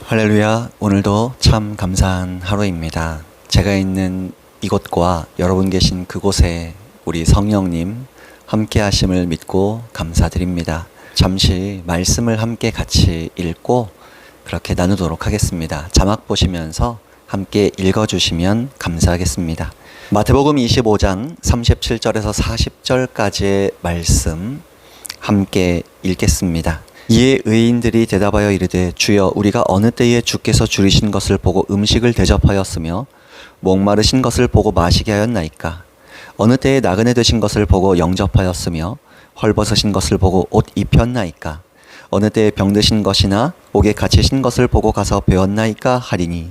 할렐루야. 오늘도 참 감사한 하루입니다. 제가 있는 이곳과 여러분 계신 그곳에 우리 성령님 함께 하심을 믿고 감사드립니다. 잠시 말씀을 함께 같이 읽고 그렇게 나누도록 하겠습니다. 자막 보시면서 함께 읽어주시면 감사하겠습니다. 마태복음 25장 37절에서 40절까지의 말씀 함께 읽겠습니다. 이에 의인들이 대답하여 이르되 주여 우리가 어느 때에 주께서 줄이신 것을 보고 음식을 대접하였으며 목마르신 것을 보고 마시게 하였나이까? 어느 때에 나그네 되신 것을 보고 영접하였으며 헐벗으신 것을 보고 옷 입혔나이까? 어느 때에 병드신 것이나 옥에 갇히신 것을 보고 가서 배웠나이까 하리니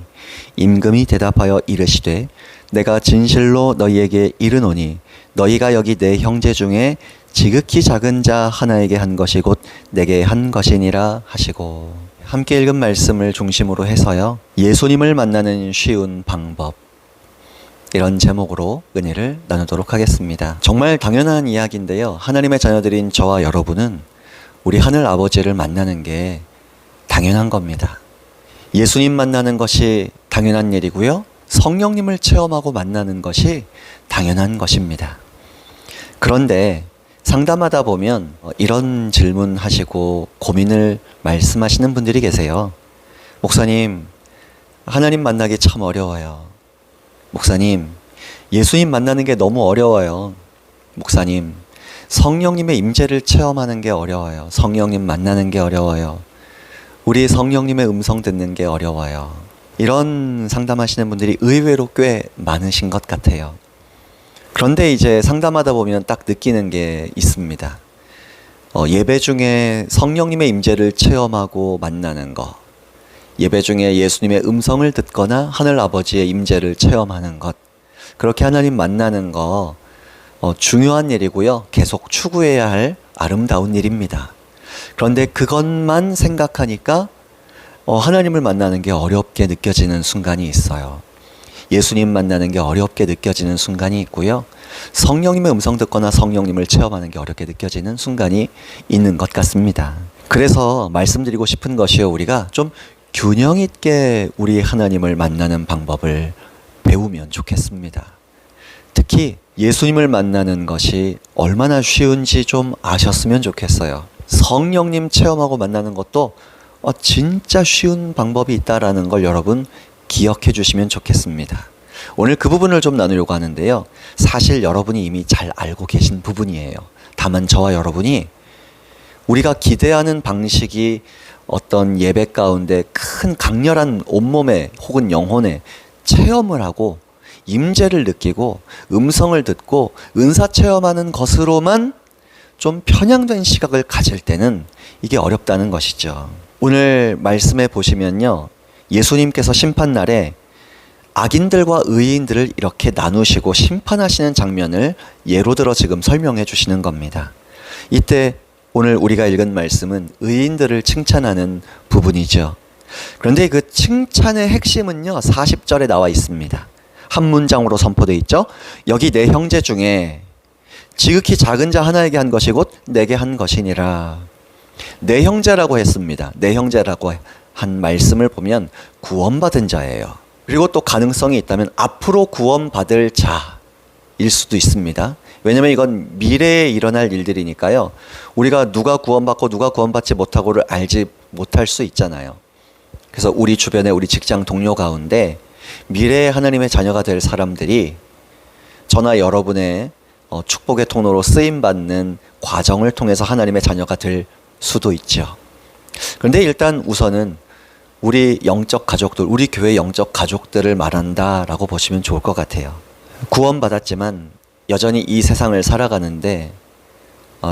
임금이 대답하여 이르시되 내가 진실로 너희에게 이르노니 너희가 여기 내 형제 중에 지극히 작은 자 하나에게 한 것이 곧 내게 한 것이니라 하시고, 함께 읽은 말씀을 중심으로 해서요, 예수님을 만나는 쉬운 방법, 이런 제목으로 은혜를 나누도록 하겠습니다. 정말 당연한 이야기인데요, 하나님의 자녀들인 저와 여러분은 우리 하늘 아버지를 만나는 게 당연한 겁니다. 예수님 만나는 것이 당연한 일이고요, 성령님을 체험하고 만나는 것이 당연한 것입니다. 그런데 상담하다 보면 이런 질문하시고 고민을 말씀하시는 분들이 계세요. 목사님, 하나님 만나기 참 어려워요. 목사님, 예수님 만나는 게 너무 어려워요. 목사님, 성령님의 임재를 체험하는 게 어려워요. 성령님 만나는 게 어려워요. 우리 성령님의 음성 듣는 게 어려워요. 이런 상담하시는 분들이 의외로 꽤 많으신 것 같아요. 그런데 이제 상담하다 보면 딱 느끼는 게 있습니다. 예배 중에 성령님의 임재를 체험하고 만나는 것, 예배 중에 예수님의 음성을 듣거나 하늘 아버지의 임재를 체험하는 것, 그렇게 하나님 만나는 거 중요한 일이고요, 계속 추구해야 할 아름다운 일입니다. 그런데 그것만 생각하니까 하나님을 만나는 게 어렵게 느껴지는 순간이 있어요. 예수님 만나는 게 어렵게 느껴지는 순간이 있고요, 성령님의 음성 듣거나 성령님을 체험하는 게 어렵게 느껴지는 순간이 있는 것 같습니다. 그래서 말씀드리고 싶은 것이요, 우리가 좀 균형 있게 우리 하나님을 만나는 방법을 배우면 좋겠습니다. 특히 예수님을 만나는 것이 얼마나 쉬운지 좀 아셨으면 좋겠어요. 성령님 체험하고 만나는 것도 진짜 쉬운 방법이 있다라는 걸 여러분 기억해 주시면 좋겠습니다. 오늘 그 부분을 좀 나누려고 하는데요, 사실 여러분이 이미 잘 알고 계신 부분이에요. 다만 저와 여러분이 우리가 기대하는 방식이 어떤 예배 가운데 큰 강렬한 온몸에 혹은 영혼에 체험을 하고 임재를 느끼고 음성을 듣고 은사 체험하는 것으로만 좀 편향된 시각을 가질 때는 이게 어렵다는 것이죠. 오늘 말씀에 보시면요, 예수님께서 심판날에 악인들과 의인들을 이렇게 나누시고 심판하시는 장면을 예로 들어 지금 설명해 주시는 겁니다. 이때 오늘 우리가 읽은 말씀은 의인들을 칭찬하는 부분이죠. 그런데 그 칭찬의 핵심은요, 40절에 나와 있습니다. 한 문장으로 선포되어 있죠. 여기 내 형제 중에 지극히 작은 자 하나에게 한 것이 곧 내게 한 것이니라. 내 형제라고 했습니다. 내 형제라고 한 말씀을 보면 구원받은 자예요. 그리고 또 가능성이 있다면 앞으로 구원받을 자일 수도 있습니다. 왜냐면 이건 미래에 일어날 일들이니까요, 우리가 누가 구원받고 누가 구원받지 못하고를 알지 못할 수 있잖아요. 그래서 우리 주변에 우리 직장 동료 가운데 미래의 하나님의 자녀가 될 사람들이 저나 여러분의 축복의 통로로 쓰임받는 과정을 통해서 하나님의 자녀가 될 수도 있죠. 그런데 일단 우선은 우리 영적 가족들, 우리 교회 영적 가족들을 말한다라고 보시면 좋을 것 같아요. 구원받았지만 여전히 이 세상을 살아가는데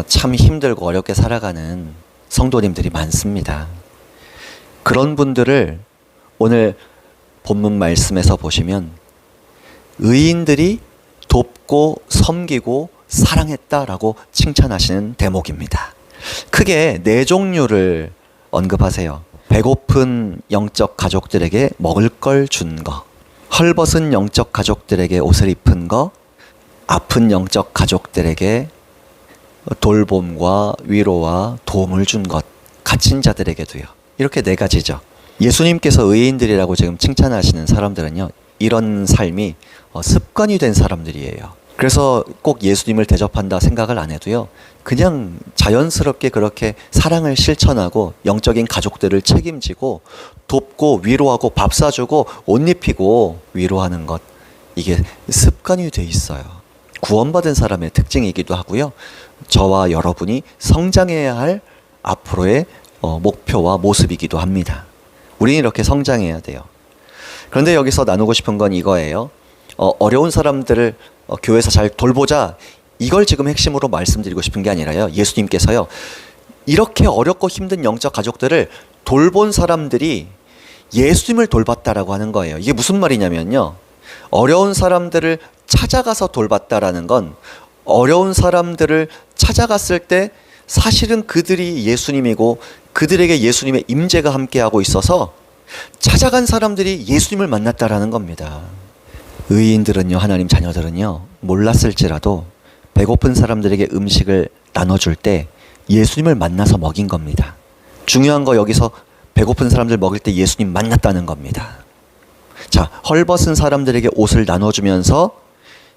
참 힘들고 어렵게 살아가는 성도님들이 많습니다. 그런 분들을 오늘 본문 말씀에서 보시면 의인들이 돕고 섬기고 사랑했다라고 칭찬하시는 대목입니다. 크게 네 종류를 언급하세요. 배고픈 영적 가족들에게 먹을 걸 준 거, 헐벗은 영적 가족들에게 옷을 입힌 거, 아픈 영적 가족들에게 돌봄과 위로와 도움을 준 것, 갇힌 자들에게도요. 이렇게 네 가지죠. 예수님께서 의인들이라고 지금 칭찬하시는 사람들은요, 이런 삶이 습관이 된 사람들이에요. 그래서 꼭 예수님을 대접한다 생각을 안 해도요, 그냥 자연스럽게 그렇게 사랑을 실천하고 영적인 가족들을 책임지고 돕고 위로하고 밥 사주고 옷 입히고 위로하는 것, 이게 습관이 돼 있어요. 구원받은 사람의 특징이기도 하고요, 저와 여러분이 성장해야 할 앞으로의 목표와 모습이기도 합니다. 우리는 이렇게 성장해야 돼요. 그런데 여기서 나누고 싶은 건 이거예요. 어려운 사람들을 교회에서 잘 돌보자, 이걸 지금 핵심으로 말씀드리고 싶은 게 아니라요, 예수님께서요, 이렇게 어렵고 힘든 영적 가족들을 돌본 사람들이 예수님을 돌봤다라고 하는 거예요. 이게 무슨 말이냐면요, 어려운 사람들을 찾아가서 돌봤다라는 건, 어려운 사람들을 찾아갔을 때 사실은 그들이 예수님이고 그들에게 예수님의 임재가 함께하고 있어서 찾아간 사람들이 예수님을 만났다라는 겁니다. 의인들은요, 하나님 자녀들은요, 몰랐을지라도 배고픈 사람들에게 음식을 나눠줄 때 예수님을 만나서 먹인 겁니다. 중요한 거, 여기서 배고픈 사람들 먹일 때 예수님 만났다는 겁니다. 자, 헐벗은 사람들에게 옷을 나눠주면서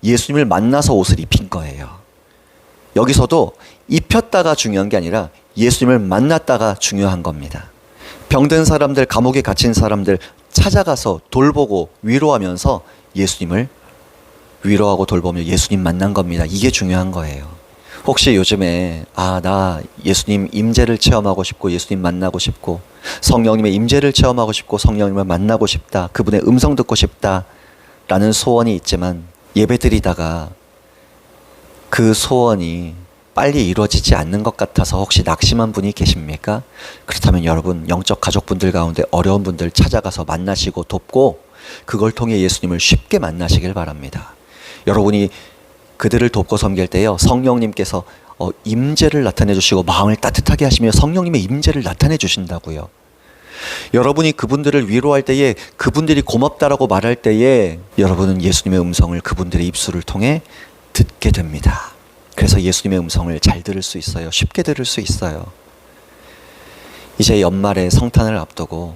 예수님을 만나서 옷을 입힌 거예요. 여기서도 입혔다가 중요한 게 아니라 예수님을 만났다가 중요한 겁니다. 병든 사람들, 감옥에 갇힌 사람들 찾아가서 돌보고 위로하면서 예수님을 위로하고 돌보며 예수님 만난 겁니다. 이게 중요한 거예요. 혹시 요즘에 나 예수님 임재를 체험하고 싶고 예수님 만나고 싶고 성령님의 임재를 체험하고 싶고 성령님을 만나고 싶다, 그분의 음성 듣고 싶다 라는 소원이 있지만 예배드리다가 그 소원이 빨리 이루어지지 않는 것 같아서 혹시 낙심한 분이 계십니까? 그렇다면 여러분, 영적 가족분들 가운데 어려운 분들 찾아가서 만나시고 돕고 그걸 통해 예수님을 쉽게 만나시길 바랍니다. 여러분이 그들을 돕고 섬길 때요, 성령님께서 임재를 나타내 주시고 마음을 따뜻하게 하시며 성령님의 임재를 나타내 주신다고요. 여러분이 그분들을 위로할 때에, 그분들이 고맙다라고 말할 때에 여러분은 예수님의 음성을 그분들의 입술을 통해 듣게 됩니다. 그래서 예수님의 음성을 잘 들을 수 있어요. 쉽게 들을 수 있어요. 이제 연말에 성탄을 앞두고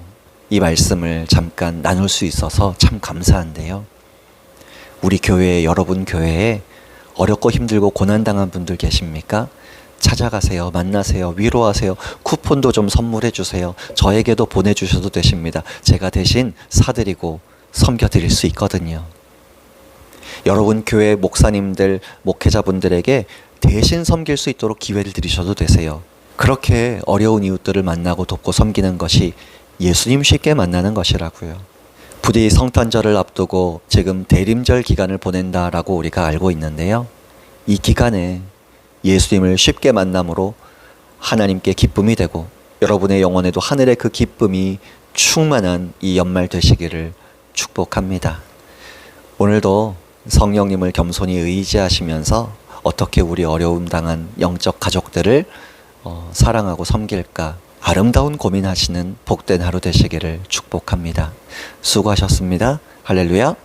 이 말씀을 잠깐 나눌 수 있어서 참 감사한데요, 우리 교회에, 여러분 교회에 어렵고 힘들고 고난당한 분들 계십니까? 찾아가세요. 만나세요. 위로하세요. 쿠폰도 좀 선물해 주세요. 저에게도 보내주셔도 되십니다. 제가 대신 사드리고 섬겨드릴 수 있거든요. 여러분 교회 목사님들, 목회자분들에게 대신 섬길 수 있도록 기회를 드리셔도 되세요. 그렇게 어려운 이웃들을 만나고 돕고 섬기는 것이 예수님 쉽게 만나는 것이라고요. 부디 성탄절을 앞두고 지금 대림절 기간을 보낸다라고 우리가 알고 있는데요, 이 기간에 예수님을 쉽게 만남으로 하나님께 기쁨이 되고 여러분의 영혼에도 하늘의 그 기쁨이 충만한 이 연말 되시기를 축복합니다. 오늘도 성령님을 겸손히 의지하시면서 어떻게 우리 어려움 당한 영적 가족들을 사랑하고 섬길까 아름다운 고민하시는 복된 하루 되시기를 축복합니다. 수고하셨습니다. 할렐루야.